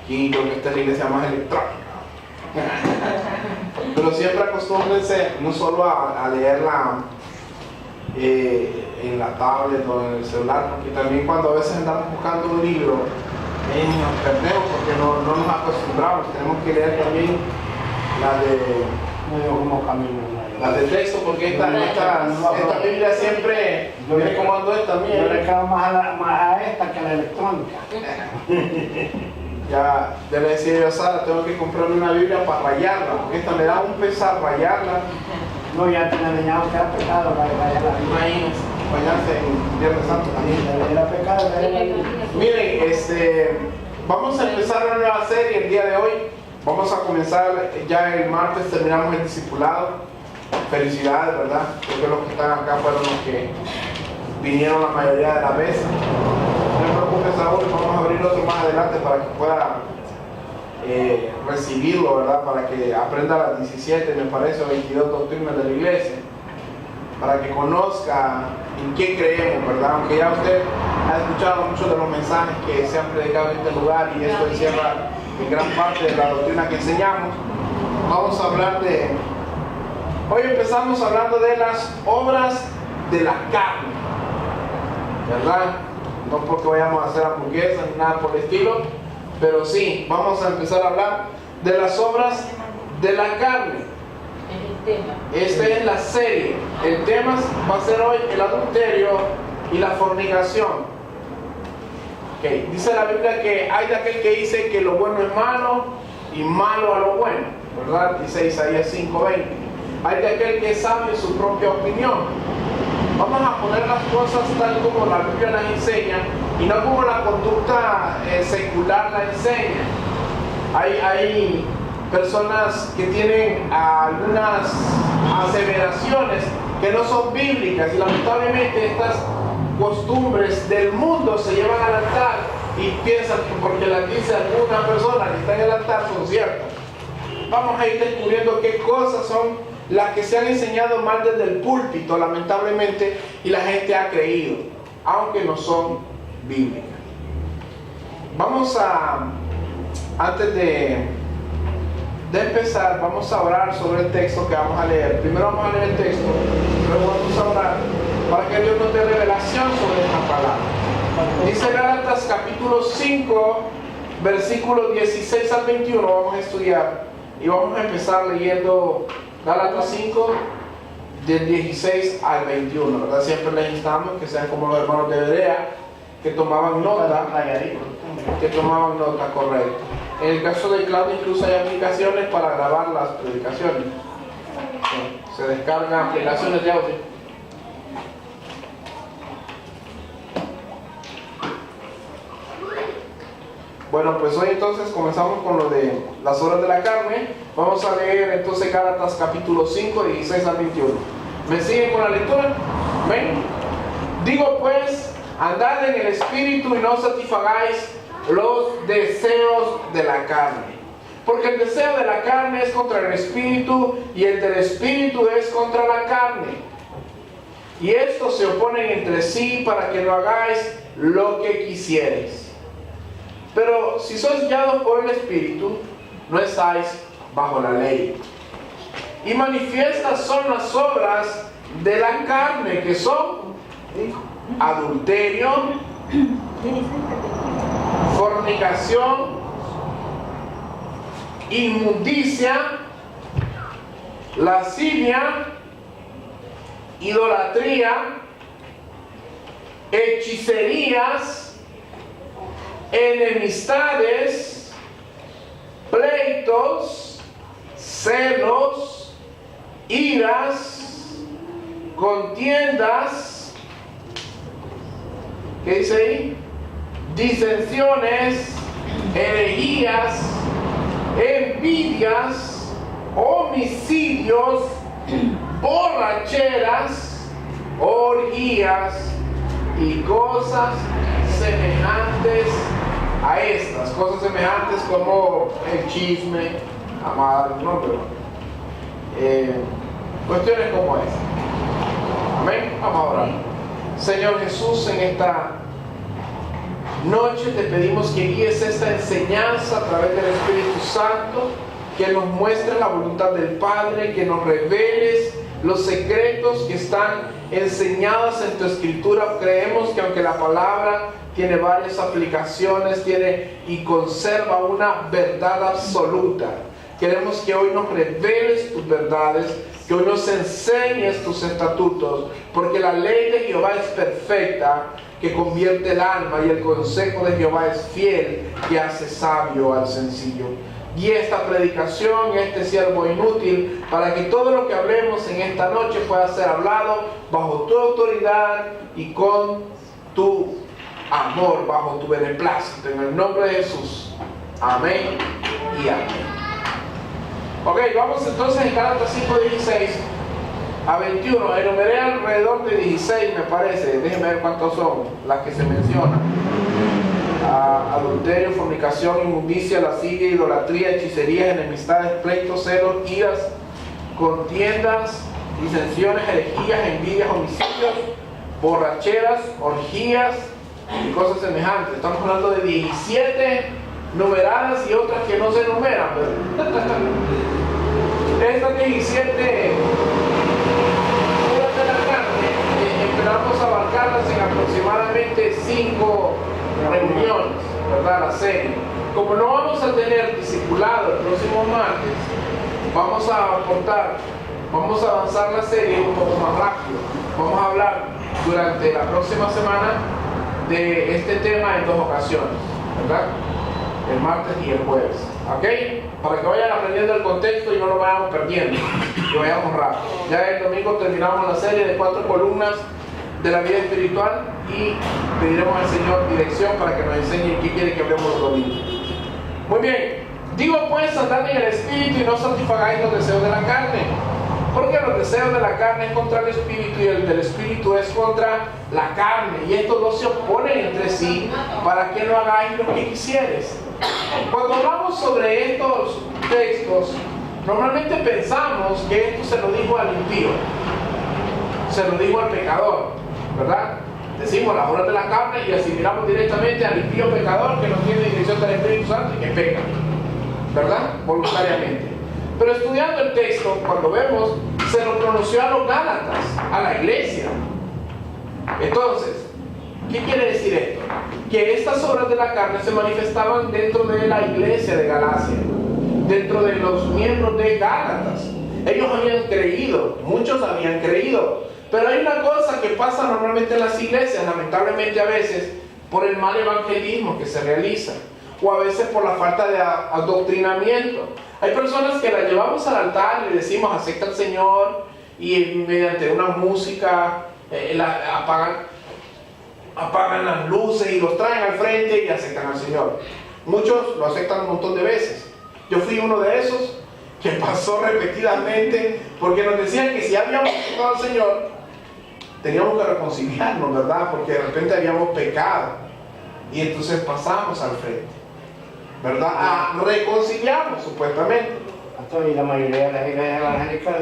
Aquí creo que esta es la iglesia más electrónica. Pero siempre acostúmbrense no solo a leerla en la tablet o en el celular, porque también cuando a veces andamos buscando un libro, nos perdemos porque no nos acostumbramos. Tenemos que leer también la de texto, porque esta Biblia siempre viene como ando esta también. Yo le quedo más a esta que a la electrónica. Ya le decía yo a Sara, tengo que comprarme una Biblia para rayarla, porque esta me da un pesar rayarla. No, ya te han enseñado que era pecado rayar la Biblia. Imagínense, bañarse en Viernes Santo también. Era pecado rayar la Biblia. Miren, vamos a empezar una nueva serie el día de hoy. Vamos a comenzar ya el martes, terminamos el discipulado. Felicidades, ¿verdad? Creo que los que están acá fueron los que vinieron la mayoría de las veces. No te preocupes, Saúl, vamos a abrir otro más adelante para que pueda recibirlo, ¿verdad? Para que aprenda las 17, me parece, o 22 doctrinas de la iglesia, para que conozca en qué creemos, ¿verdad? Aunque ya usted ha escuchado muchos de los mensajes que se han predicado en este lugar y esto encierra en gran parte de la doctrina que enseñamos. Vamos a hablar hoy empezamos hablando de las obras de la carne, ¿verdad? No porque vayamos a hacer hamburguesas ni nada por el estilo, pero sí, vamos a empezar a hablar de las obras de la carne. Esta es la serie. El tema va a ser hoy el adulterio y la fornicación. Okay. Dice la Biblia que hay de aquel que dice que lo bueno es malo y malo a lo bueno, ¿verdad? Dice Isaías 5:20. Hay de aquel que sabe su propia opinión. Vamos a poner las cosas tal como la Biblia las enseña y no como la conducta secular la enseña. Hay personas que tienen algunas aseveraciones que no son bíblicas y lamentablemente estas costumbres del mundo se llevan al altar y piensan que porque las dice alguna persona que está en el altar son ciertas. Vamos a ir descubriendo qué cosas son las que se han enseñado mal desde el púlpito, lamentablemente, y la gente ha creído, aunque no son bíblicas. Antes de empezar, vamos a orar sobre el texto que vamos a leer. Primero vamos a leer el texto, luego vamos a orar para que Dios nos dé revelación sobre esta palabra. Dice Gálatas capítulo 5, versículos 16 al 21, vamos a estudiar y vamos a empezar leyendo Gálatas 5, del 16 al 21, ¿verdad? Siempre les instamos que sean como los hermanos de Berea, que tomaban nota, correcto. En el caso de Claudio incluso hay aplicaciones para grabar las predicaciones. Se descargan aplicaciones de audio. Bueno, pues hoy entonces comenzamos con lo de las obras de la carne. Vamos a leer entonces Gálatas capítulo 5, 16 al 21. ¿Me siguen con la lectura? ¿Ven? Digo pues, andad en el espíritu y no satisfagáis los deseos de la carne. Porque el deseo de la carne es contra el espíritu y el del espíritu es contra la carne. Y estos se oponen entre sí para que no hagáis lo que quisiereis. Pero si sois guiados por el Espíritu, no estáis bajo la ley. Y manifiestas son las obras de la carne, que son adulterio, fornicación, inmundicia, lascivia, idolatría, hechicerías, enemistades, pleitos, celos, iras, contiendas, ¿qué dice ahí? Disensiones, herejías, envidias, homicidios, borracheras, orgías y cosas semejantes a estas, cosas semejantes como el chisme, amar, no, pero cuestiones como esta. Amén. Vamos a orar. Señor Jesús, en esta noche te pedimos que guíes esta enseñanza a través del Espíritu Santo, que nos muestres la voluntad del Padre, que nos reveles los secretos que están enseñados en tu Escritura. Creemos que aunque la palabra tiene varias aplicaciones, tiene y conserva una verdad absoluta, queremos que hoy nos reveles tus verdades, que hoy nos enseñes tus estatutos, porque la ley de Jehová es perfecta, que convierte el alma, y el consejo de Jehová es fiel, que hace sabio al sencillo. Y esta predicación, este siervo inútil, para que todo lo que hablemos en esta noche pueda ser hablado bajo tu autoridad y con tu amor, bajo tu beneplácito, en el nombre de Jesús. Amén y amén. Ok, vamos entonces en Gálatas 5:16 a 21. Enumeré alrededor de 16, me parece. Déjenme ver cuántos son las que se mencionan. Adulterio, fornicación, inmundicia, lascivia, idolatría, hechicerías, enemistades, pleitos, celos, iras, contiendas, disensiones, herejías, envidias, homicidios, borracheras, orgías y cosas semejantes. Estamos hablando de 17 numeradas y otras que no se enumeran, estas 17 obras de la carne esperamos abarcarlas en aproximadamente 5 reuniones, ¿verdad? La serie. Como no vamos a tener discipulado el próximo martes, vamos a avanzar la serie un poco más rápido. Vamos a hablar durante la próxima semana de este tema en 2 ocasiones, ¿verdad? El martes y el jueves, ¿ok? Para que vayan aprendiendo el contexto y no lo vayamos perdiendo, y vayamos rápido. Ya el domingo terminamos la serie de 4 columnas de la vida espiritual y pediremos al Señor dirección para que nos enseñe qué quiere que hablemos el domingo. Muy bien, digo pues, andad en el Espíritu y no satisfagáis los deseos de la carne, porque los deseos de la carne es contra el Espíritu y el del Espíritu es contra la carne, y estos dos se oponen entre sí para que no hagáis lo que quisieres. Cuando hablamos sobre estos textos, normalmente pensamos que esto se lo dijo al impío, se lo dijo al pecador, ¿verdad? Decimos las obras de la carne y asimilamos directamente al impío pecador que no tiene dirección del Espíritu Santo y que peca, ¿verdad? Voluntariamente. Pero estudiando el texto, cuando vemos, se lo pronunció a los Gálatas, a la iglesia. Entonces, ¿qué quiere decir esto? Que estas obras de la carne se manifestaban dentro de la iglesia de Galacia, dentro de los miembros de Gálatas. Ellos habían creído, muchos habían creído, pero hay una cosa que pasa normalmente en las iglesias, lamentablemente a veces, por el mal evangelismo que se realiza, o a veces por la falta de adoctrinamiento. Hay personas que la llevamos al altar y le decimos acepta al Señor, y mediante una música apagan las luces y los traen al frente y aceptan al Señor. Muchos lo aceptan un montón de veces. Yo fui uno de esos que pasó repetidamente, porque nos decían que si habíamos aceptado al Señor, teníamos que reconciliarnos, ¿verdad? Porque de repente habíamos pecado y entonces pasamos al frente, ¿verdad? A reconciliarnos, supuestamente. Y la mayoría de las iglesias evangélicas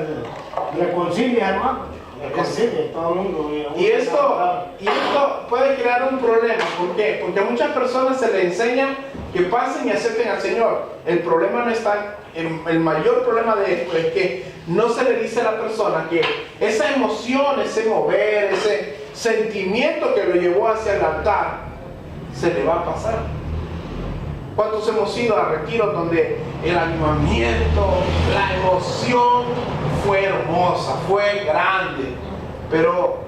reconcilia, hermano. Reconcilia, todo el mundo. Y esto puede crear un problema. ¿Por qué? Porque a muchas personas se les enseña que pasen y acepten al Señor. El problema no está, el mayor problema de esto es que no se le dice a la persona que esa emoción, ese mover, ese sentimiento que lo llevó hacia el altar, se le va a pasar. ¿Cuántos hemos ido a retiros donde el animamiento, la emoción fue hermosa, fue grande, pero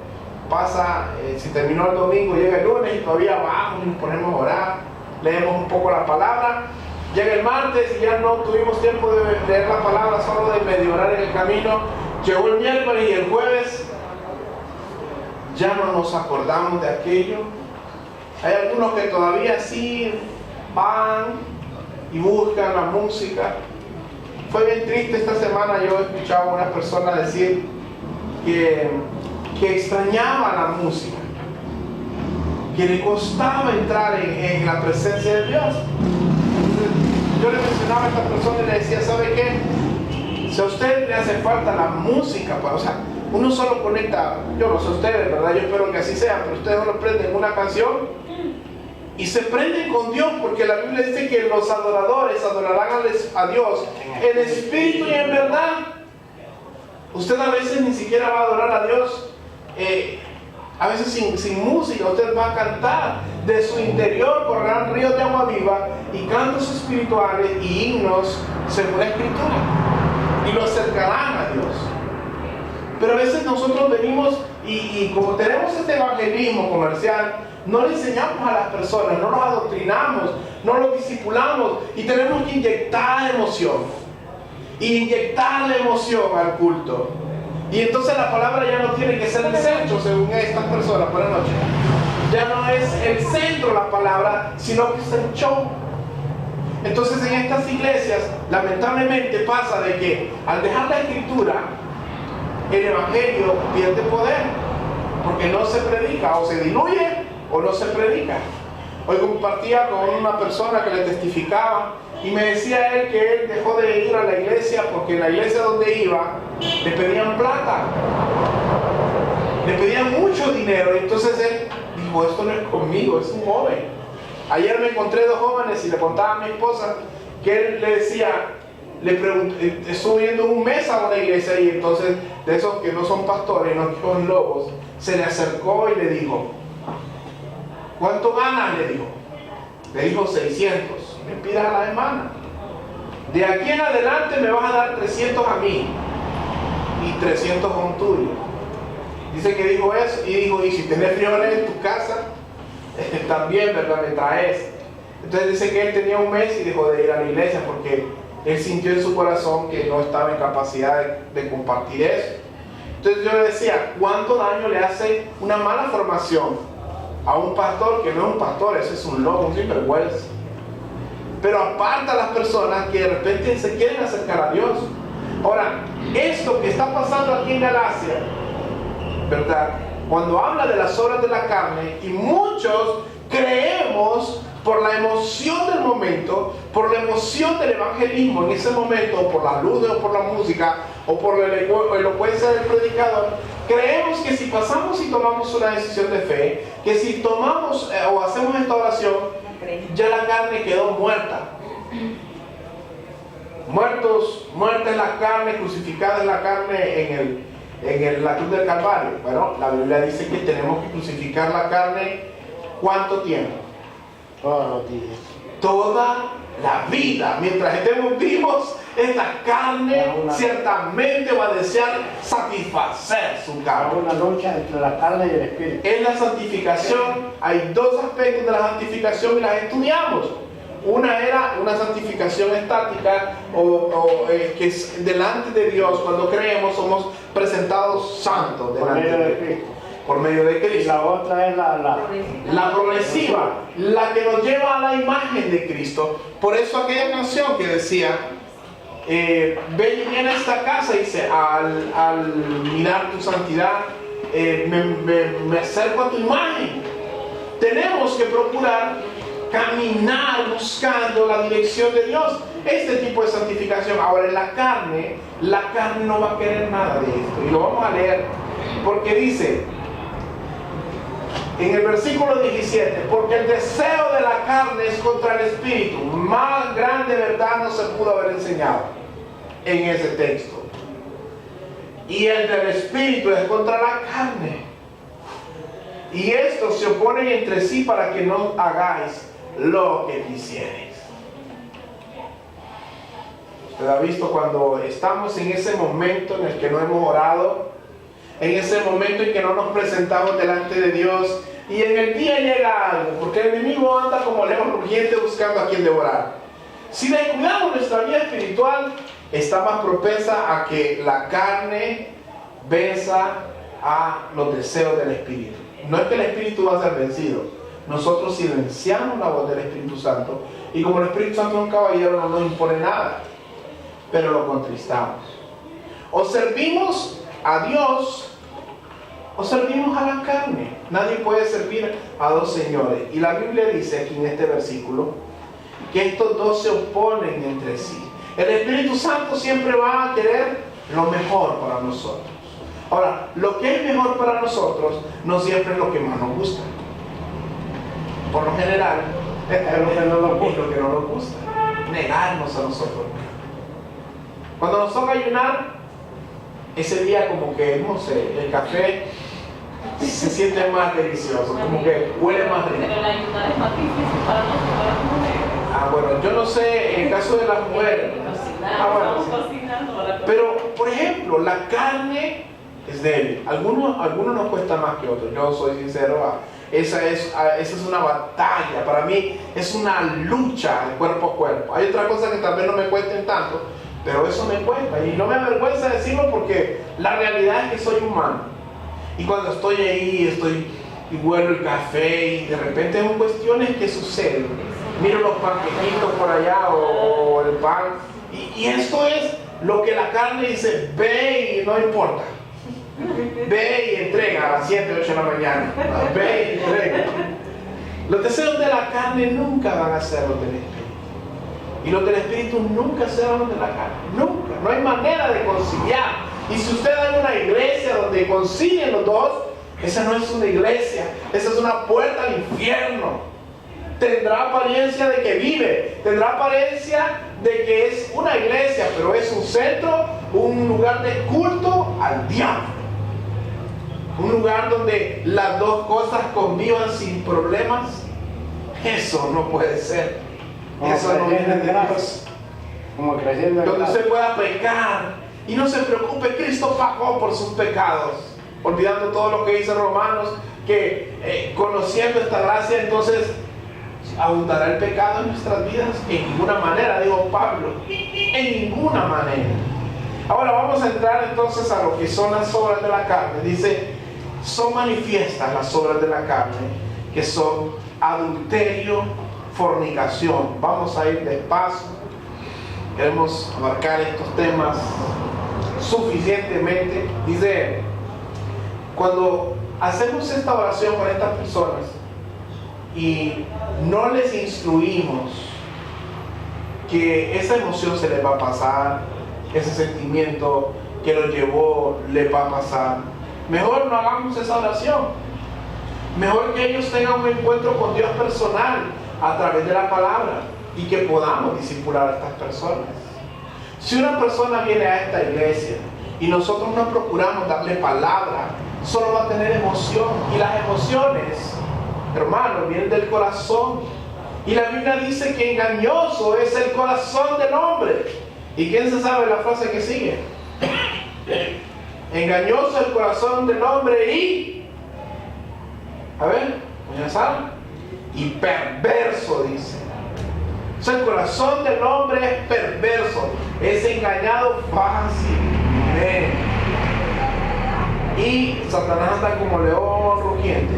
pasa, si terminó el domingo, llega el lunes y todavía vamos y nos ponemos a orar, leemos un poco la palabra, llega el martes y ya no tuvimos tiempo de leer la palabra, solo de medio orar en el camino, llegó el miércoles y el jueves ya no nos acordamos de aquello. Hay algunos que todavía sí van y buscan la música. Fue bien triste esta semana, yo escuchaba a una persona decir que extrañaba la música, que le costaba entrar en la presencia de Dios. Entonces, yo le mencionaba a esta persona y le decía, ¿sabe qué? Si a usted le hace falta la música, o sea, uno solo conecta, yo no sé ustedes, ¿verdad? Yo espero que así sea, pero ustedes solo prenden una canción y se prenden con Dios, porque la Biblia dice que los adoradores adorarán a Dios en espíritu y en verdad. Usted a veces ni siquiera va a adorar a Dios, a veces sin música. Usted va a cantar. De su interior correrán ríos de agua viva, y cantos espirituales y himnos según la Escritura, y lo acercarán a Dios. Pero a veces nosotros venimos y como tenemos este evangelismo comercial, no le enseñamos a las personas, no los adoctrinamos, no los discipulamos, y tenemos que inyectar emoción, al culto. Y entonces la palabra ya no tiene que ser el centro, según estas personas. Buenas noches. Ya no es el centro la palabra, sino que es el show. Entonces en estas iglesias lamentablemente pasa de que al dejar la Escritura, el evangelio pierde poder, porque no se predica, o se diluye o no se predica. Hoy compartía con una persona que le testificaba, y me decía él que él dejó de ir a la iglesia porque en la iglesia donde iba le pedían plata, le pedían mucho dinero, y entonces él dijo: esto no es conmigo, es un joven. Ayer me encontré dos jóvenes y le contaba a mi esposa que él le decía, le pregunté, estuve yendo un mes a una iglesia, y entonces de esos que no son pastores, no son lobos, se le acercó y le dijo: ¿cuánto ganas? Le dijo 600. Me pidas a la semana. De aquí en adelante me vas a dar 300 a mí, y 300 son tuyos. Dice que dijo eso, y dijo: y si tenés frijoles en tu casa, también, ¿verdad?, me traes. Entonces dice que él tenía un mes y dejó de ir a la iglesia porque él sintió en su corazón que no estaba en capacidad de compartir eso. Entonces yo le decía: ¿cuánto daño le hace una mala formación a un pastor que no es un pastor? Ese es un lobo, un sinvergüenza. Pero aparta a las personas que de repente se quieren acercar a Dios. Ahora, esto que está pasando aquí en Galacia, ¿verdad?, cuando habla de las obras de la carne, y muchos creemos por la emoción del momento, por la emoción del evangelismo en ese momento, o por la luz, o por la música, o por la elocuencia del predicador, creemos que si pasamos y tomamos una decisión de fe, que si tomamos o hacemos esta oración, ya la carne quedó muerta. Muerta es la carne, crucificada es la carne en la cruz del Calvario. Bueno, la Biblia dice que tenemos que crucificar la carne. ¿Cuánto tiempo? Todos los días. Toda la vida. Mientras estemos vivos, esta carne ciertamente va a desear satisfacer su carne. Una lucha entre la carne y el espíritu. En la santificación hay dos aspectos de la santificación y las estudiamos. Una era una santificación estática, que es delante de Dios. Cuando creemos somos presentados santos delante de Dios por medio de Cristo. Y la otra es la progresiva, la que nos lleva a la imagen de Cristo. Por eso aquella canción que decía: ven y llena esta casa, dice, al mirar tu santidad, me acerco a tu imagen. Tenemos que procurar caminar buscando la dirección de Dios. Este tipo de santificación. Ahora, en la carne no va a querer nada de esto, y lo vamos a leer, porque dice en el versículo 17: porque el deseo de la carne es contra el espíritu, más grande verdad no se pudo haber enseñado en ese texto, y el del espíritu es contra la carne, y estos se oponen entre sí para que no hagáis lo que quisierais. Usted ha visto cuando estamos en ese momento en el que no hemos orado, en ese momento en que no nos presentamos delante de Dios, y en el día llega algo, porque el enemigo anda como león rugiente buscando a quien devorar. Si descuidamos nuestra vida espiritual, está más propensa a que la carne venza a los deseos del espíritu. No es que el espíritu va a ser vencido. Nosotros silenciamos la voz del Espíritu Santo, y como el Espíritu Santo es un caballero, no nos impone nada, pero lo contristamos. O servimos a Dios o servimos a la carne. Nadie puede servir a dos señores. Y la Biblia dice aquí en este versículo que estos dos se oponen entre sí. El Espíritu Santo siempre va a querer lo mejor para nosotros. Ahora, lo que es mejor para nosotros no siempre es lo que más nos gusta. por lo general, Es lo que no nos es gusta. lo que no nos gusta. Negarnos a nosotros. Cuando nos toca ayunar, ese día como que, no sé, el café se siente más delicioso, como que huele más rico. Pero el ayunar es más difícil para nosotros las mujeres. Bueno, yo no sé, en el caso de las mujeres. Bueno, sí. Estamos cocinando para Pero, por ejemplo, la carne es débil. Algunos nos cuesta más que otros. Yo soy sincero, esa es una batalla. Para mí es una lucha de cuerpo a cuerpo. Hay otras cosas que tal vez no me cuesten tanto, pero eso me cuesta. Y no me avergüenza decirlo porque la realidad es que soy humano. Y cuando estoy ahí, y huelo el café y de repente son cuestiones que suceden. Miro los panquequitos por allá o el pan. Y esto es lo que la carne dice, ve y no importa. Ve y entrega a las 7, 8 de la mañana. Ve y entrega. Los deseos de la carne nunca van a ser los del Espíritu. Y los del Espíritu nunca serán los de la carne. Nunca. No hay manera de conciliar. Y si usted hay una iglesia donde concilien los dos, esa no es una iglesia. Esa es una puerta al infierno. Tendrá apariencia de que vive, tendrá apariencia de que es una iglesia, pero es un centro, un lugar de culto al diablo. Un lugar donde las dos cosas convivan sin problemas. Eso no puede ser. Eso no viene de Dios. Como creciendo en Donde gracia. usted pueda pecar y no se preocupe, Cristo pagó por sus pecados. Olvidando todo lo que dice Romanos, que conociendo esta gracia, entonces abundará el pecado en nuestras vidas. En ninguna manera, dijo Pablo, en ninguna manera. Ahora vamos a entrar entonces a lo que son las obras de la carne. Dice, son manifiestas las obras de la carne, que son adulterio, fornicación. Vamos a ir despacio. Queremos abarcar estos temas suficientemente. Dice, cuando hacemos esta oración con estas personas y no les instruimos que esa emoción se les va a pasar, ese sentimiento que lo llevó le va a pasar, mejor no hagamos esa oración. Mejor que ellos tengan un encuentro con Dios personal a través de la palabra y que podamos discipular a estas personas. Si una persona viene a esta iglesia y nosotros no procuramos darle palabra, solo va a tener emoción, y las emociones, hermanos, vienen del corazón. Y la Biblia dice que engañoso es el corazón del hombre. ¿Y quién se sabe la frase que sigue? Engañoso el corazón del hombre y... A ver, ¿ya saben? Y perverso, dice. O sea, el corazón del hombre es perverso, es engañado fácilmente. Y Satanás anda como león rugiente,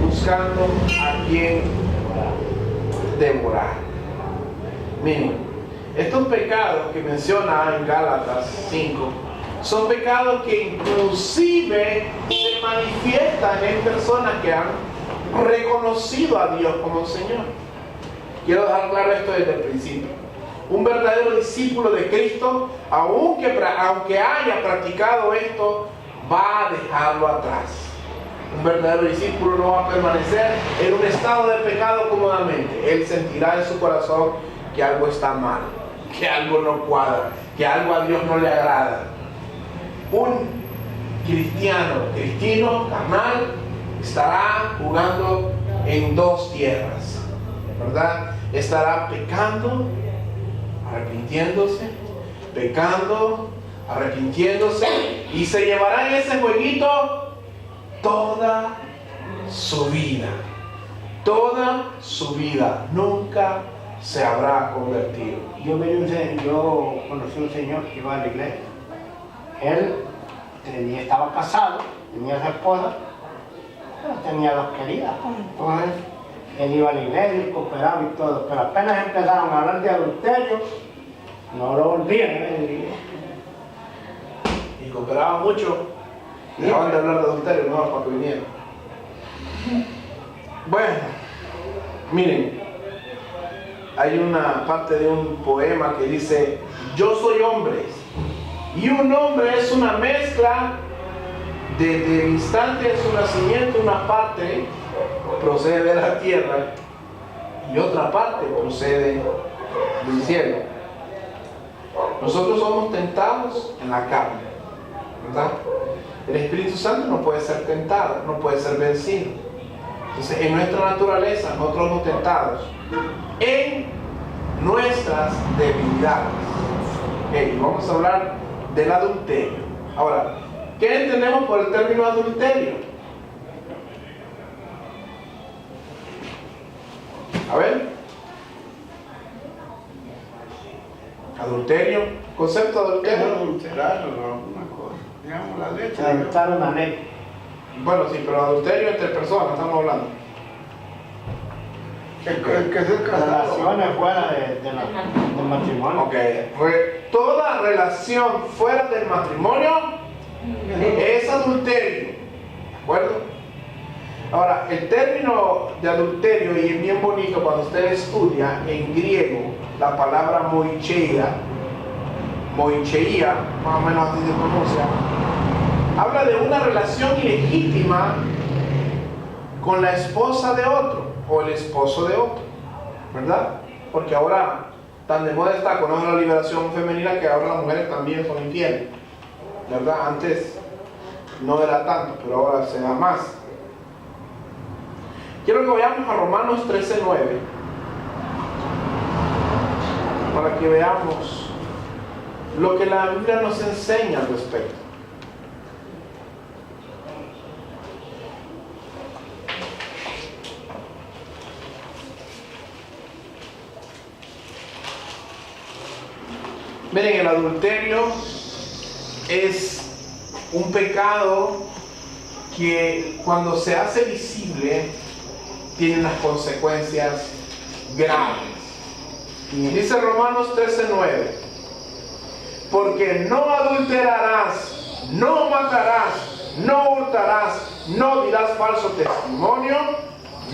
buscando a quien devorar. Miren, estos pecados que menciona en Gálatas 5 son pecados que inclusive se manifiestan en personas que han reconocido a Dios como Señor. Quiero dejar claro esto desde el principio. Un verdadero discípulo de Cristo, aunque haya practicado esto, va a dejarlo atrás. Un verdadero discípulo no va a permanecer en un estado de pecado cómodamente. Él sentirá en su corazón que algo está mal, que algo no cuadra, que algo a Dios no le agrada. Un cristiano, carnal, estará jugando en dos tierras, ¿verdad? Estará pecando, arrepintiéndose, pecando, arrepintiéndose, y se llevará en ese jueguito toda su vida. Toda su vida. Nunca se habrá convertido. Yo conocí un señor que iba a la iglesia. Él estaba casado, tenía su esposa, pero tenía dos queridas. Entonces, él iba a la iglesia y cooperaba y todo, pero apenas empezaron a hablar de adulterio, no lo volvían a la iglesia. Y cooperaba mucho. Dejaban de hablar de adulterio, no, para que vinieran. Bueno, miren, hay una parte de un poema que dice: yo soy hombre, y un hombre es una mezcla desde el instante de su nacimiento, una parte procede de la tierra y otra parte procede del cielo. Nosotros somos tentados en la carne, ¿verdad? El Espíritu Santo no puede ser tentado, no puede ser vencido. Entonces, en nuestra naturaleza, nosotros somos tentados en nuestras debilidades. Okay, vamos a hablar del adulterio. Ahora, ¿qué entendemos por el término adulterio? A ver. Adulterio, concepto de adulterio. Adulterar o alguna cosa, digamos la leche. Adoptar una ley. Bueno, sí, pero adulterio entre personas, estamos hablando. El que se casado. Relaciones fuera del matrimonio. Ok, toda relación fuera del matrimonio es adulterio, ¿de acuerdo? Ahora, el término de adulterio, y es bien bonito cuando usted estudia en griego la palabra moicheia, más o menos así se pronuncia, habla de una relación ilegítima con la esposa de otro o el esposo de otro, ¿verdad? Porque ahora tan de moda está con la liberación femenina que ahora las mujeres también son infieles, ¿verdad? Antes no era tanto, pero ahora se da más. Quiero que vayamos a Romanos 13:9 para que veamos lo que la Biblia nos enseña al respecto. Miren, el adulterio es un pecado que cuando se hace visible tiene unas consecuencias graves. Dice Romanos 13:9, porque no adulterarás, no matarás, no hurtarás, no dirás falso testimonio,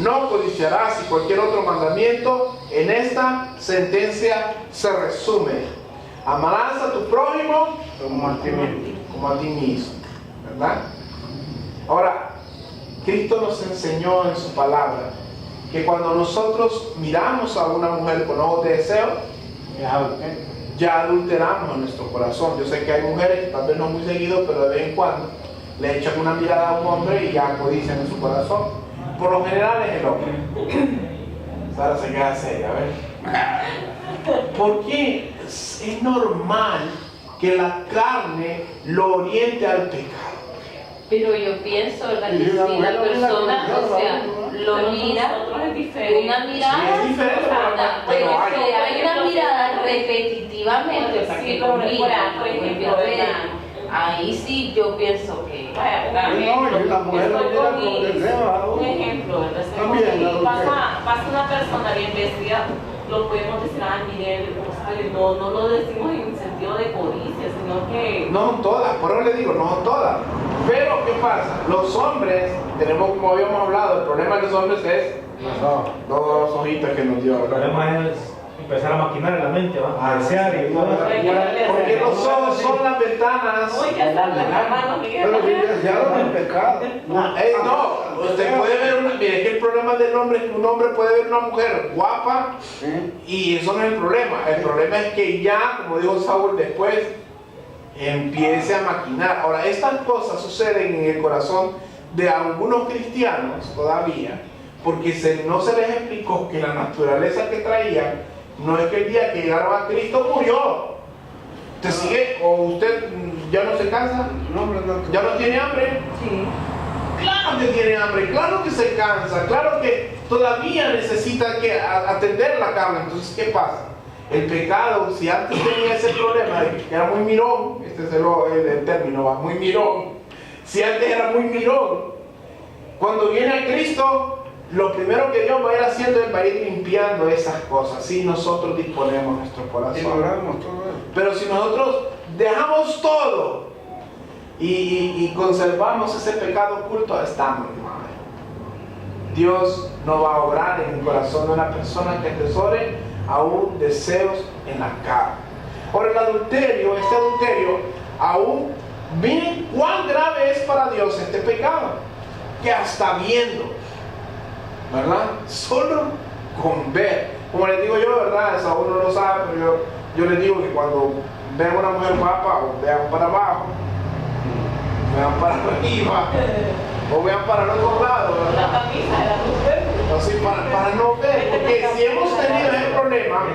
no codiciarás y cualquier otro mandamiento. En esta sentencia se resume: amarás a tu prójimo como a ti mismo, ¿verdad? Ahora, Cristo nos enseñó en su palabra que cuando nosotros miramos a una mujer con ojos de deseo, ya adulteramos en nuestro corazón. Yo sé que hay mujeres, tal vez no muy seguido, pero de vez en cuando le echan una mirada a un hombre y ya codician en su corazón. Por lo general es el hombre. Sara se queda seria, a ver. ¿Por qué es normal que la carne lo oriente al pecado? Pero yo pienso, ¿verdad? Que si la persona, o sea, lo mira, una mirada, Sí, es diferente, pero hay una mirada repetitivamente, Sí, por ejemplo, ahí sí yo pienso que No, y la mujer lo mira con deseo. un ejemplo, ¿verdad? También, Si la pasa una persona bien vestida, lo podemos decir, mire, no lo decimos en sentido de codicia, sino que... No son todas, por eso le digo, no son todas. Pero, ¿qué pasa? Los hombres, tenemos, como habíamos hablado, el problema de los hombres es los ojitos que nos dio. El problema es empezar a maquinar en la mente, ¿va? A desear y todo. Porque los ojos son las ventanas. Uy, ya está, la mano, Pero si desearon el pecado. No, usted puede ver una. Mire, que el problema del hombre es que un hombre puede ver una mujer guapa y eso no es el problema. El problema es que ya, como dijo Saúl después, empiece a maquinar. Ahora, estas cosas suceden en el corazón de algunos cristianos todavía, porque no se les explicó que la naturaleza que traían no es que el día que llegaron a Cristo murió. ¿Usted sigue? ¿O usted ya no se cansa? ¿Ya no tiene hambre? Sí. Claro que tiene hambre, claro que se cansa, claro que todavía necesita que atender la carne. Entonces, ¿qué pasa? El pecado, si antes tenía ese problema de que era muy mirón, este es el término, va, muy mirón. Si antes era muy mirón, cuando viene a Cristo, lo primero que Dios va a ir haciendo es va a ir limpiando esas cosas. Si nosotros disponemos nuestro corazón. Ignoramos todo eso. Pero si nosotros dejamos todo y conservamos ese pecado oculto, estamos mal. Dios no va a obrar en el corazón de una persona que atesore aún deseos en la carne. Ahora, el adulterio, este adulterio, aún, miren cuán grave es para Dios este pecado, que hasta viendo ¿verdad? Solo con ver. Como les digo yo, ¿verdad? Eso uno no lo sabe, pero yo les digo que cuando vean una mujer guapa o vean para abajo, vean para arriba o vean para el otro lado, La ¿verdad? camisa de la mujer. Así para no ver, porque si hemos tenido ese problema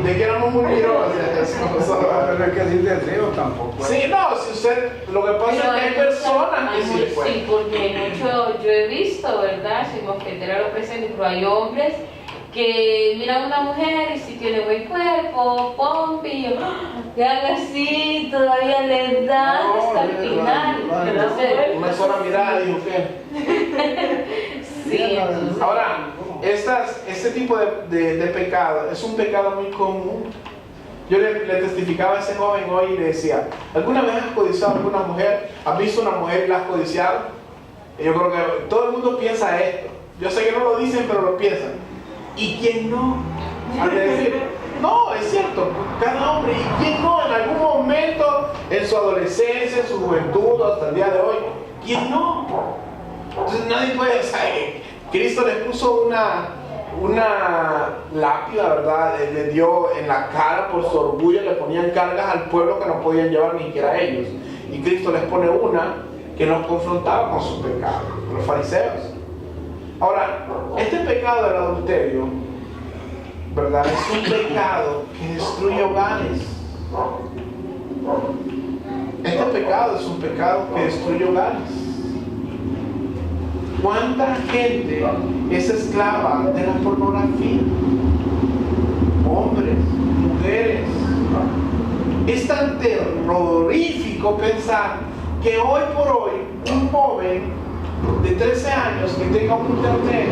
de que éramos muy mirosas, Pero es que así de frío tampoco. sí, no, si usted, lo que pasa es que hay personas que sí le pueden. Sí, porque mucho, yo he visto, ¿verdad? Si Mosquetera lo presenta, pero hay hombres que miran a una mujer y si tiene buen cuerpo, pompi, y haga así, todavía le dan hasta el final. Entonces, Una sola mirada y usted. sí, entonces, Ahora, este tipo de pecado es un pecado muy común. Yo le testificaba a ese joven hoy y le decía, ¿alguna vez has codiciado a alguna mujer? ¿Has visto una mujer y la has codiciado? Y yo creo que todo el mundo piensa esto. Yo sé que no lo dicen, pero lo piensan. ¿Y quién no? Al decir, no, es cierto, cada hombre, ¿y quién no? En algún momento, en su adolescencia, en su juventud, hasta el día de hoy, ¿quién no? Entonces nadie puede saber. Cristo les puso una lápida, ¿verdad? Le dio en la cara por su orgullo, le ponían cargas al pueblo que no podían llevar ni siquiera ellos. Y Cristo les pone una que nos confrontaba con su pecado, los fariseos. Ahora, este pecado del adulterio, ¿verdad? Es un pecado que destruye hogares. Este pecado es un pecado que destruye hogares. ¿Cuánta gente es esclava de la pornografía? Hombres, mujeres. Es tan terrorífico pensar que hoy por hoy un joven de 13 años que tenga un internet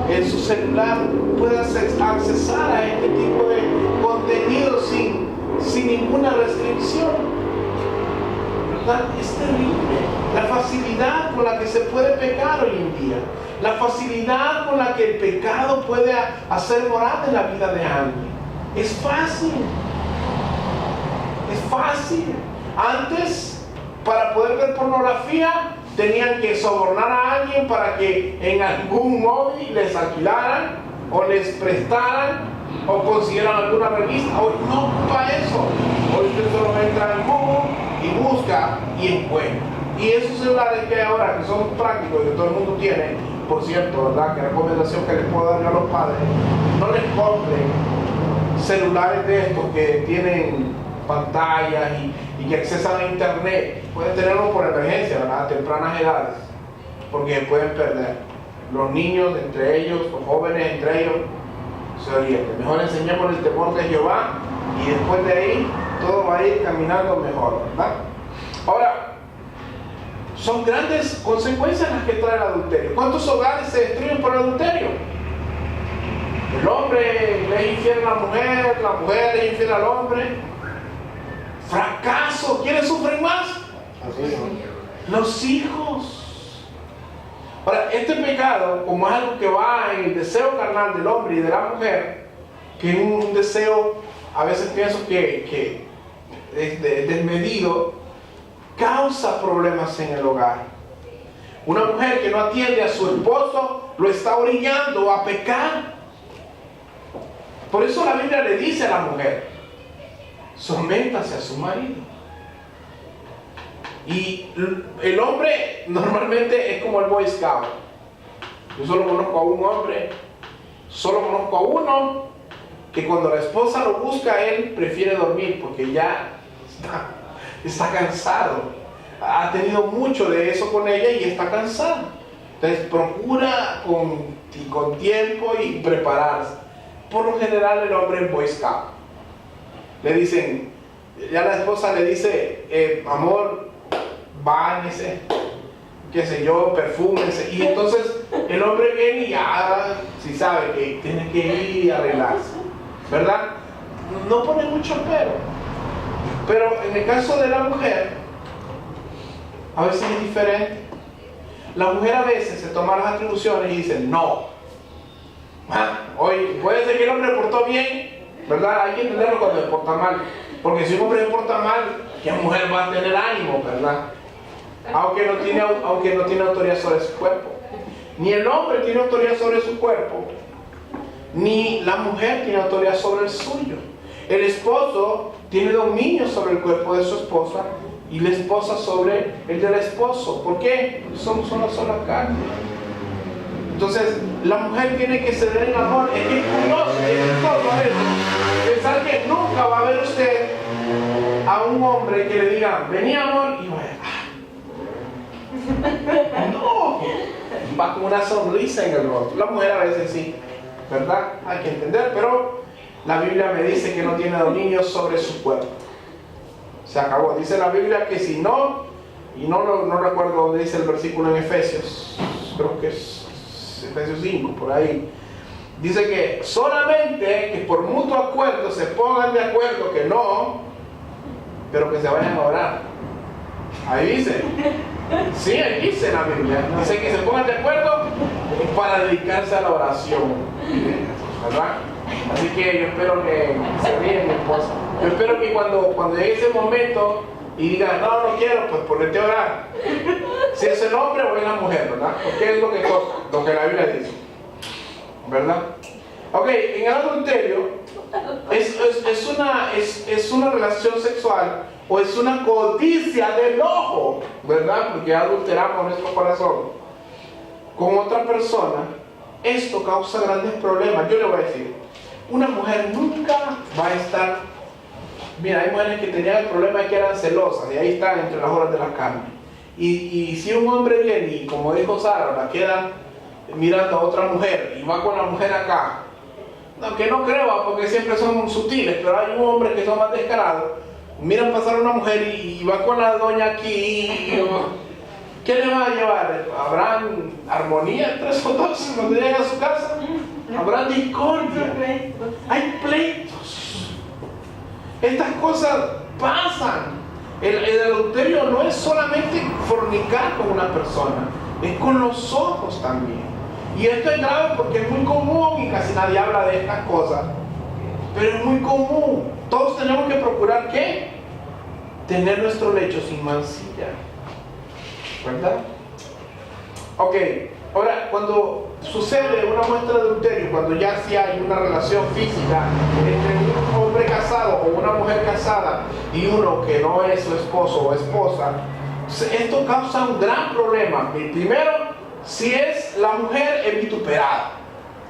en su celular pueda accesar a este tipo de contenido sin ninguna restricción. ¿Verdad? Es terrible la facilidad con la que se puede pecar hoy en día, la facilidad con la que el pecado puede hacer morada en la vida de alguien. Es fácil. Antes, para poder ver pornografía, tenían que sobornar a alguien para que en algún móvil les alquilaran o les prestaran o consiguieran alguna revista. Hoy no ocupa eso. Hoy usted solo entra en Google y busca y encuentra. Y esos celulares que hay ahora, que son prácticos y que todo el mundo tiene, por cierto, ¿verdad? Que recomendación que les puedo dar yo a los padres, no les compren celulares de estos que tienen pantallas y que accesan a internet. Pueden tenerlo por emergencia, ¿verdad? A tempranas edades, porque pueden perder. Los niños entre ellos, los jóvenes entre ellos, se orienten. Mejor enseñemos el temor de Jehová y después de ahí todo va a ir caminando mejor, ¿verdad? Ahora, son grandes consecuencias las que trae el adulterio. ¿Cuántos hogares se destruyen por el adulterio? El hombre le es infiel a la mujer le es infiel al hombre. Fracaso. ¿Quiénes sufren más? Los hijos. Ahora, este pecado, como es algo que va en el deseo carnal del hombre y de la mujer, que es un deseo, a veces pienso que es desmedido, causa problemas en el hogar. Una mujer que no atiende a su esposo lo está orillando a pecar. Por eso la Biblia le dice a la mujer: sométase a su marido. Y el hombre normalmente es como el Boy Scout. Yo solo conozco a un hombre, solo conozco a uno que cuando la esposa lo busca, él prefiere dormir porque ya está cansado. Ha tenido mucho de eso con ella y está cansado. Entonces procura con tiempo y prepararse. Por lo general el hombre es Boy Scout. Le dicen, ya la esposa le dice, amor, báñese, qué sé yo, perfúmese. Y entonces el hombre viene y ya, si sabe que tiene que ir y arreglarse, ¿verdad? No pone mucho pero en el caso de la mujer, a veces es diferente. La mujer a veces se toma las atribuciones y dice, no. Hoy puede ser que el hombre se portó bien, ¿verdad? Hay que entenderlo cuando se porta mal. Porque si un hombre se porta mal, ¿qué mujer va a tener ánimo, verdad? Aunque no tiene autoridad sobre su cuerpo. Ni el hombre tiene autoridad sobre su cuerpo, ni la mujer tiene autoridad sobre el suyo. El esposo tiene dominio sobre el cuerpo de su esposa y la esposa sobre el del esposo. ¿Por qué? Somos una sola carne. Entonces, la mujer tiene que ceder en amor. Es que es curioso, es todo eso. Pensar que nunca va a ver usted a un hombre que le diga, vení amor, y vaya. No, va con una sonrisa en el rostro. La mujer a veces sí, ¿verdad? Hay que entender, pero la Biblia me dice que no tiene dominio sobre su cuerpo. Se acabó. Dice la Biblia que si no, y no recuerdo dónde dice el versículo en Efesios, creo que es Efesios 5, por ahí. Dice que solamente que por mutuo acuerdo se pongan de acuerdo que no, pero que se vayan a orar. Ahí dice. Sí, ahí dice en la Biblia. Dice que se pongan de acuerdo para dedicarse a la oración. ¿Verdad? Así que yo espero que se ríen, mi esposa. Yo espero que cuando llegue ese momento y digan, no quiero, pues ponerte a orar. Si es el hombre o es la mujer, ¿verdad? Porque es lo que toca, lo que la Biblia dice. ¿Verdad? Ok, en el adulterio es una relación sexual o es una codicia del ojo, ¿verdad? Porque adulteramos nuestro corazón con otra persona. Esto causa grandes problemas. Yo le voy a decir, una mujer nunca va a estar. Mira, hay mujeres que tenían el problema de que eran celosas y ahí están entre las horas de la carne. Y si un hombre viene y, como dijo Sara, la queda mirando a otra mujer y va con la mujer acá, no, que no creo, porque siempre son sutiles, pero hay un hombre que son más descarados, miran pasar a una mujer y va con la doña aquí. ¿Qué le va a llevar? ¿Habrán armonía entre esos dos cuando lleguen a su casa? ¿Habrá discordia? Hay pleitos. Estas cosas pasan. El adulterio no es solamente fornicar con una persona, es con los ojos también. Y esto es grave porque es muy común y casi nadie habla de estas cosas, pero es muy común. Todos tenemos que procurar ¿qué? Tener nuestro lecho sin mancilla, ¿verdad? Ok, ahora cuando sucede una muestra de adulterio, cuando ya sí hay una relación física entre un hombre casado o una mujer casada y uno que no es su esposo o esposa, esto causa un gran problema. Primero, si es la mujer es vituperada,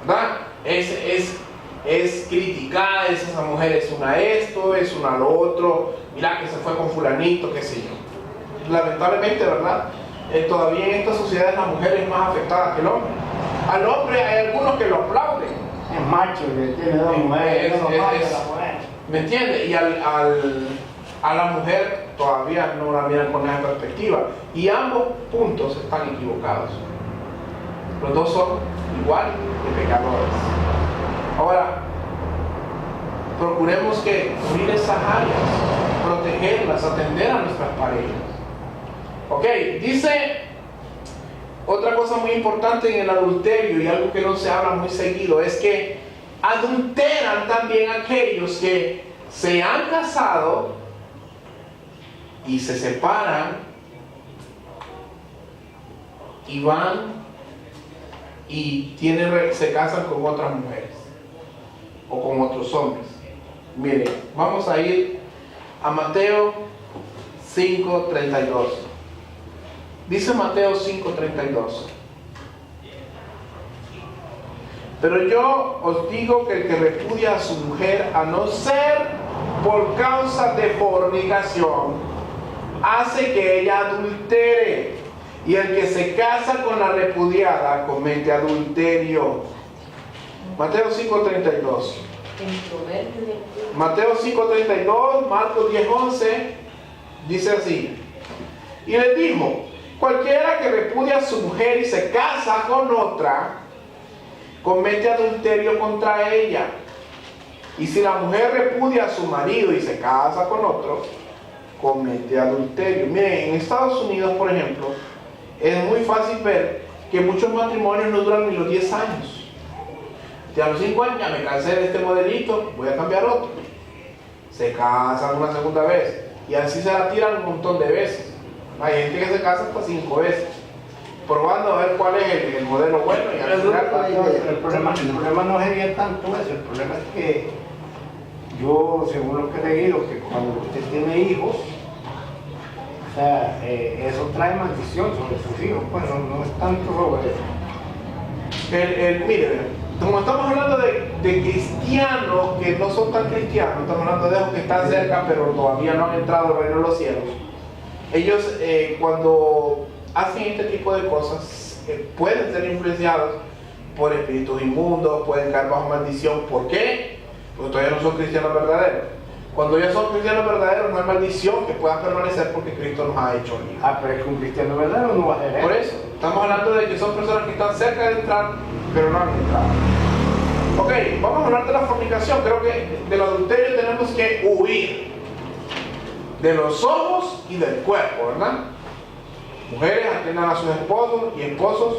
¿verdad? Es criticada, esa mujer es una esto, es una lo otro, mira que se fue con fulanito, qué sé yo. Lamentablemente, ¿verdad? Todavía en esta sociedad la mujer es más afectada que el hombre. Al hombre hay algunos que lo aplauden. Es macho que tiene dos mujeres, ¿me entiendes? Y a la mujer todavía no la miran con esa perspectiva. Y ambos puntos están equivocados. Los dos son igual de pecadores. Ahora, procuremos que cubrir esas áreas, protegerlas, atender a nuestras parejas. Ok, dice otra cosa muy importante en el adulterio y algo que no se habla muy seguido, es que adulteran también aquellos que se han casado y se separan y van y se casan con otras mujeres o con otros hombres. Miren, vamos a ir a Mateo 5:32. Dice Mateo 5:32: pero yo os digo que el que repudia a su mujer, a no ser por causa de fornicación, hace que ella adultere, y el que se casa con la repudiada comete adulterio. Mateo 5:32. Mateo 5:32, Marcos 10:11, dice así: y les dijo, cualquiera que repudia a su mujer y se casa con otra, comete adulterio contra ella. Y si la mujer repudia a su marido y se casa con otro, comete adulterio. Miren, en Estados Unidos, por ejemplo, es muy fácil ver que muchos matrimonios no duran ni los 10 años. Ya a los 5 años ya me cansé de este modelito, voy a cambiar otro. Se casan una segunda vez y así se la tiran un montón de veces. Hay gente que se casa hasta 5 veces. probando a ver cuál es el modelo bueno y al final El problema no sería tanto eso, el problema es que yo, según lo que he leído, que cuando usted tiene hijos, o sea, eso trae maldición sobre sus hijos, pues no es tanto sobre eso. Mire, como estamos hablando de cristianos que no son tan cristianos, estamos hablando de los que están cerca pero todavía no han entrado al reino de los cielos. Ellos cuando hacen este tipo de cosas pueden ser influenciados por espíritus inmundos, pueden caer bajo maldición. ¿Por qué? Porque todavía no son cristianos verdaderos. Cuando ya son cristianos verdaderos no hay maldición que pueda permanecer porque Cristo nos ha hecho libres. Pero es que un cristiano verdadero no va a hacer eso. Por eso, estamos hablando de que son personas que están cerca de entrar pero no han entrado. Ok, vamos a hablar de la fornicación. Creo que del adulterio tenemos que huir de los ojos y del cuerpo, ¿verdad? Mujeres atiendan a sus esposos y esposos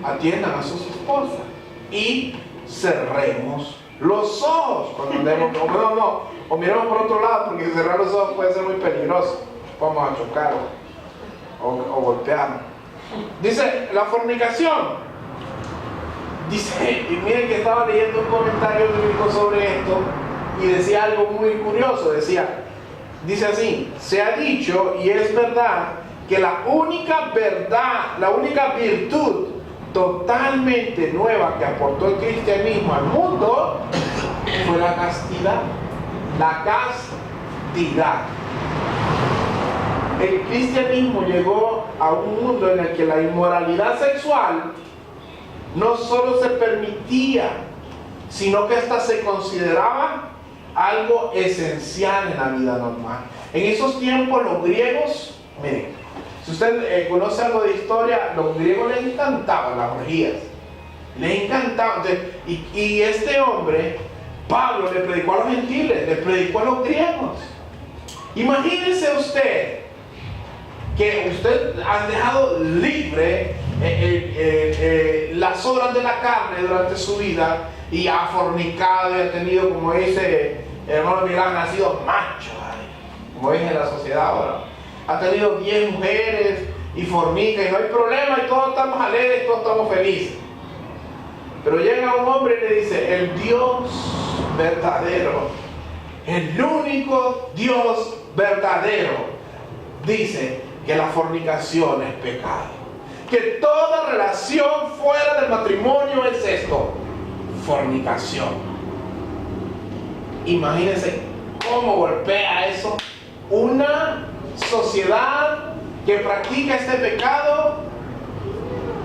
atiendan a sus esposas. Y cerremos los ojos cuando andemos, o miremos por otro lado, porque cerrar los ojos puede ser muy peligroso. Vamos a chocar o golpear. Dice la fornicación. Dice, y miren que estaba leyendo un comentario bíblico sobre esto y decía algo muy curioso. Dice así: se ha dicho y es verdad que la única virtud totalmente nueva que aportó el cristianismo al mundo fue la castidad. La castidad. El cristianismo llegó a un mundo en el que la inmoralidad sexual no solo se permitía, sino que hasta se consideraba algo esencial en la vida normal. En esos tiempos los griegos, miren, si usted conoce algo de historia, los griegos les encantaban las orgías, les encantaban. Y este hombre, Pablo, le predicó a los gentiles, le predicó a los griegos. Imagínese usted que usted ha dejado libre las obras de la carne durante su vida y ha fornicado y ha tenido, como dice el hermano Milán, ha sido macho, como dice la sociedad ahora. Ha tenido 10 mujeres y fornica y no hay problema y todos estamos alegres, todos estamos felices. Pero llega un hombre y le dice: el Dios verdadero, el único Dios verdadero, dice que la fornicación es pecado, que toda relación fuera del matrimonio es esto, fornicación. Imagínense cómo golpea eso una sociedad que practica este pecado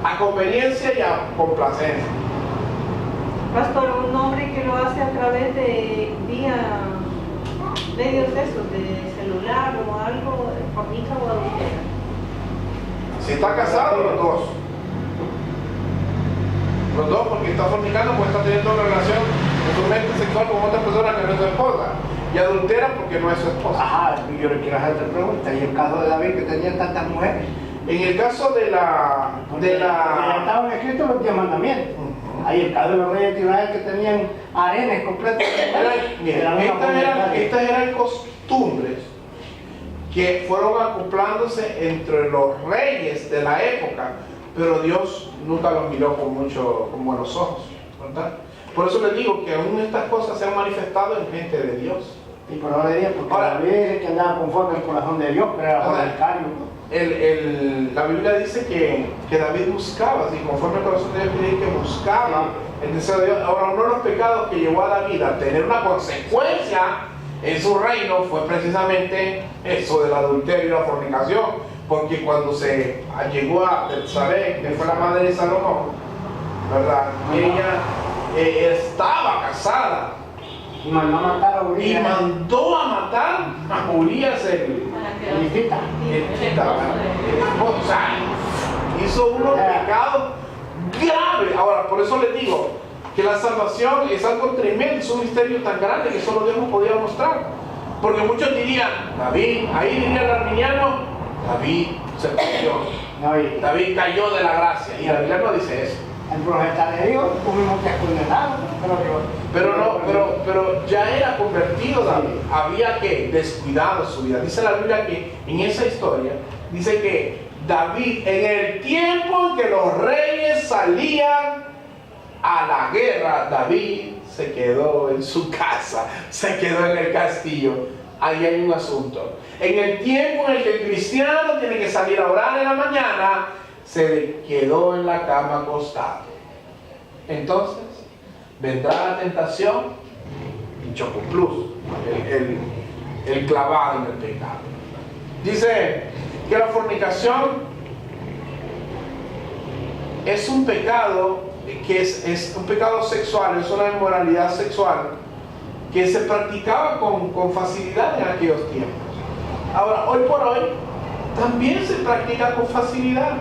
a conveniencia y a complacencia. Pastor, un hombre que lo hace a través de medios esos, de celular o algo, fornica o adultera. Si está casado, los dos. Los dos, porque está fornicando, pues está teniendo una relación totalmente sexual con otra persona que no es su esposa. Y adultera porque no es su esposa. Ajá, yo le quiero hacer otra pregunta. ¿Y el caso de David, que tenía tantas mujeres? En el caso de la... estaban escritos los 10 mandamientos. Hay el caso de los reyes de Israel que tenían arenas completas. Estas eran costumbres que fueron acoplándose entre los reyes de la época, pero Dios nunca los miró con buenos ojos, ¿verdad? Por eso les digo que aún estas cosas se han manifestado en gente de Dios. Y por ahora día, porque ahora, David dice que andaba conforme al corazón de Dios, pero era fornicario, ¿no? La Biblia dice que David buscaba, así conforme al corazón de Dios, que buscaba el deseo de Dios. Ahora, uno de los pecados que llevó a David a tener una consecuencia en su reino fue precisamente eso del adulterio y la fornicación, porque cuando se llegó a Betsabé, que fue la madre de Salomón, ¿verdad? Ella estaba casada y mandó a matar a Urías. Y mandó a matar a Urías el esposo. Hizo unos pecados graves. Ahora, por eso les digo que la salvación es algo tremendo, es un misterio tan grande que solo Dios nos podía mostrar. Porque muchos dirían, David, ahí diría el arminiano, David se perdió, David cayó de la gracia. Y la Biblia no dice eso. El profeta le dijo, tuvimos que condenarlo, pero ya era convertido David, había que descuidado su vida. Dice la Biblia que en esa historia, dice que David, en el tiempo en que los reyes salían a la guerra, David se quedó en su casa, se quedó en el castillo. Ahí hay un asunto. En el tiempo en el que el cristiano tiene que salir a orar en la mañana, se quedó en la cama acostado. Entonces, vendrá la tentación y Chocoplus, el clavado en el pecado. Dice que la fornicación es un pecado que es un pecado sexual, es una inmoralidad sexual que se practicaba con facilidad en aquellos tiempos. Ahora, hoy por hoy, también se practica con facilidad.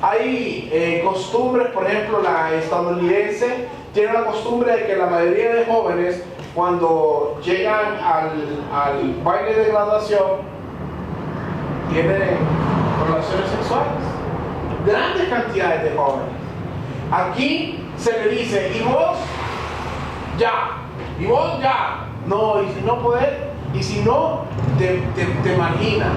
Hay costumbres, por ejemplo, la estadounidense tiene la costumbre de que la mayoría de jóvenes, cuando llegan al baile de graduación, tienen relaciones sexuales. Grandes cantidades de jóvenes. Aquí se le dice, y vos ya, y vos ya. No, y si no podés, y si no, te marginan.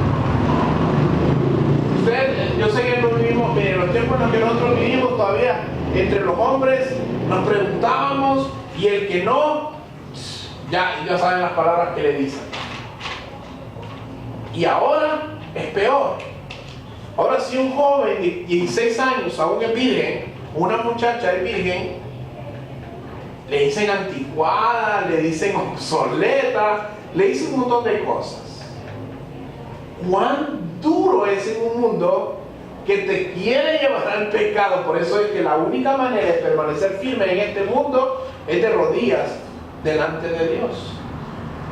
Yo sé que no vivimos, pero en los tiempos en los que nosotros vivimos todavía, entre los hombres nos preguntábamos, y el que no, ya saben las palabras que le dicen. Y ahora es peor. Ahora si un joven de 16 años aún es virgen, una muchacha es virgen, le dicen anticuada, le dicen obsoleta, le dicen un montón de cosas. ¿Cuán duro es en un mundo que te quiere llevar al pecado? Por eso es que la única manera de permanecer firme en este mundo es de rodillas delante de Dios.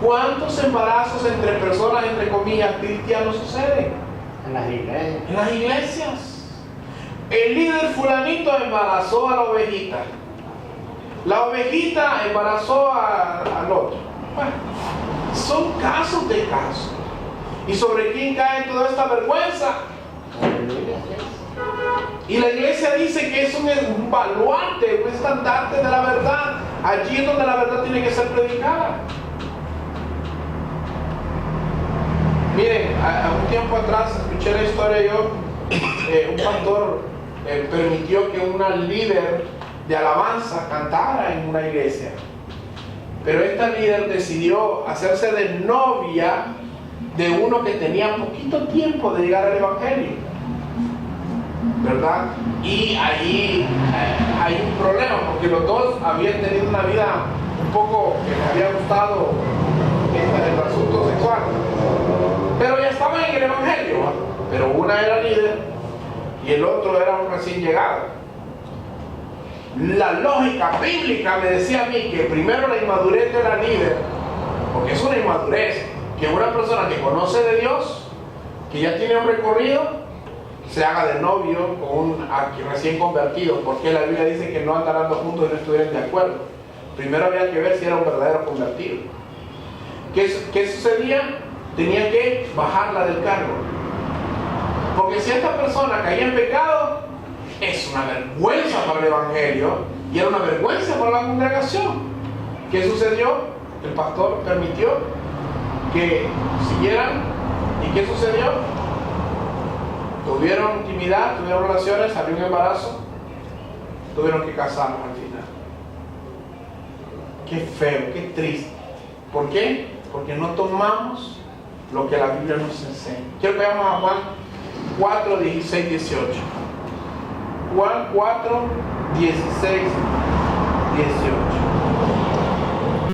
¿Cuántos embarazos entre personas, entre comillas, cristianos suceden? En las iglesias. En las iglesias. El líder fulanito embarazó a la ovejita. La ovejita embarazó al otro. Bueno, son casos de casos. ¿Y sobre quién cae toda esta vergüenza? Y la iglesia dice que es un baluarte, un estandarte de la verdad. Allí es donde la verdad tiene que ser predicada. Miren, a un tiempo atrás escuché la historia yo, un pastor permitió que una líder de alabanza cantara en una iglesia. Pero esta líder decidió hacerse de novia de uno que tenía poquito tiempo de llegar al evangelio, ¿verdad? Y ahí hay un problema, porque los dos habían tenido una vida un poco que les había gustado el asunto sexual, pero ya estaban en el evangelio, ¿no? Pero una era líder y el otro era un recién llegado. La lógica bíblica me decía a mí que primero la inmadurez de la líder, porque es una inmadurez, que una persona que conoce de Dios, que ya tiene un recorrido, se haga de novio con un recién convertido, porque la Biblia dice que no andarán juntos y no estuvieran de acuerdo. Primero había que ver si era un verdadero convertido. ¿Qué sucedía? Tenía que bajarla del cargo, porque si esta persona caía en pecado, es una vergüenza para el evangelio y era una vergüenza para la congregación. ¿Qué sucedió? El pastor permitió que siguieran. ¿Y qué sucedió? Tuvieron intimidad, tuvieron relaciones, salió un embarazo, tuvieron que casarnos al final. Qué feo, qué triste. ¿Por qué? Porque no tomamos lo que la Biblia nos enseña. Quiero que vayamos a Juan 4, 16, 18. Juan 4, 16, 18.